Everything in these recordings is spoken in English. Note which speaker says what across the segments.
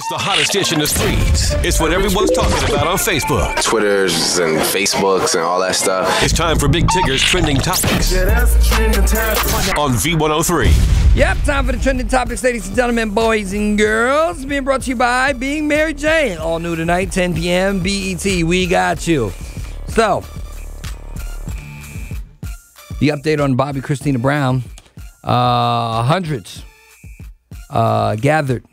Speaker 1: It's the hottest dish in the streets. It's what everyone's talking about on Facebook,
Speaker 2: Twitters and Facebooks and all that stuff.
Speaker 1: It's time for Big Tigger's Trending Topics on V103.
Speaker 3: Yep, time for the Trending Topics, ladies and gentlemen, boys and girls. Being brought to you by Being Mary Jane. All new tonight, 10 p.m. BET. We got you. So, the update on Bobbi Kristina Brown. Hundreds gathered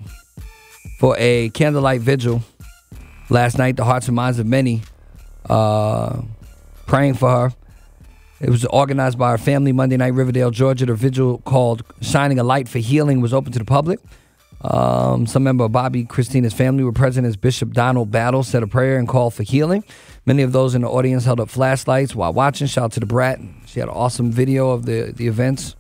Speaker 3: for a candlelight vigil last night. The hearts and minds of many praying for her. It was organized by her family, Monday night, Riverdale, Georgia. The vigil, called Shining a Light for Healing, was open to the public. Some member of Bobbi Kristina's family were present as Bishop Donald Battle said a prayer and called for healing. Many of those in the audience held up flashlights while watching. Shout out to the Brat. She had an awesome video of the events.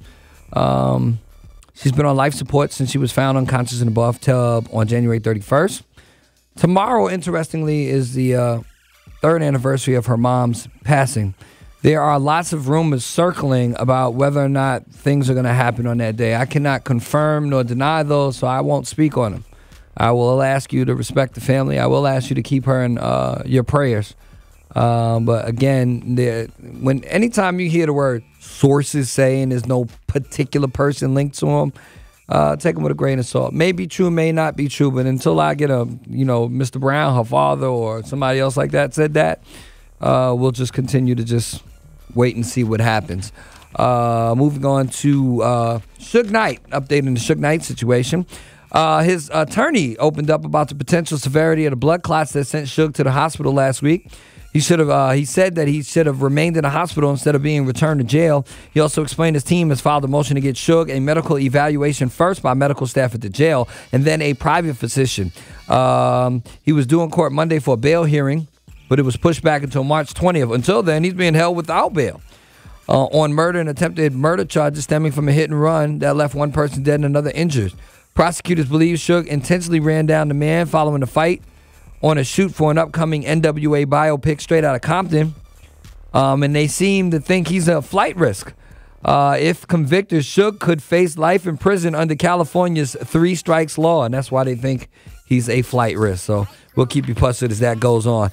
Speaker 3: She's been on life support since she was found unconscious in a bathtub on January 31st. Tomorrow, interestingly, is the third anniversary of her mom's passing. There are lots of rumors circling about whether or not things are going to happen on that day. I cannot confirm nor deny those, so I won't speak on them. I will ask you to respect the family. I will ask you to keep her in your prayers. But again, anytime you hear the word sources saying there's no particular person linked to them, take them with a grain of salt. May be true, may not be true, but until I get Mr. Brown, her father, or somebody else like that said that, we'll just continue to just wait and see what happens. Moving on to Suge Knight, updating the Suge Knight situation. His attorney opened up about the potential severity of the blood clots that sent Suge to the hospital last week. He said that he should have remained in the hospital instead of being returned to jail. He also explained his team has filed a motion to get Suge a medical evaluation first by medical staff at the jail and then a private physician. He was due in court Monday for a bail hearing, but it was pushed back until March 20th. Until then, he's being held without bail on murder and attempted murder charges stemming from a hit and run that left one person dead and another injured. Prosecutors believe Suge intentionally ran down the man following the fight on a shoot for an upcoming NWA biopic straight out of Compton. And they seem to think he's a flight risk. If convicted, Suge could face life in prison under California's 3 strikes law, and that's why they think he's a flight risk. So we'll keep you posted as that goes on.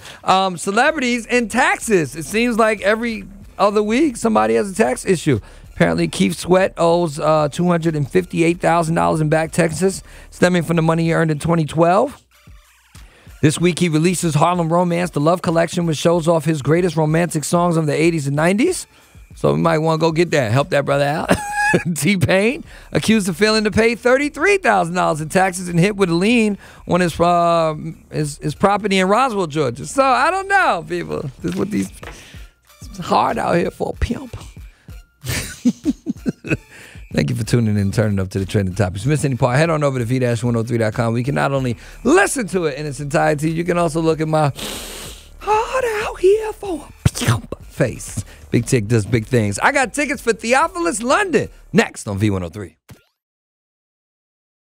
Speaker 3: Celebrities and taxes. It seems like every other week somebody has a tax issue. Apparently, Keith Sweat owes $258,000 in back taxes stemming from the money he earned in 2012. This week, he releases Harlem Romance, the Love Collection, which shows off his greatest romantic songs of the 80s and 90s. So we might want to go get that. Help that brother out. T-Pain, accused of failing to pay $33,000 in taxes and hit with a lien on his property in Roswell, Georgia. So I don't know, people. This is what it's hard out here for a pimp. Thank you for tuning in and turning up to the Trending Topics. If you missed any part, head on over to v-103.com. We can not only listen to it in its entirety, you can also look at my hard out here for a pimp face. Big Tig does big things. I got tickets for Theophilus London next on V103.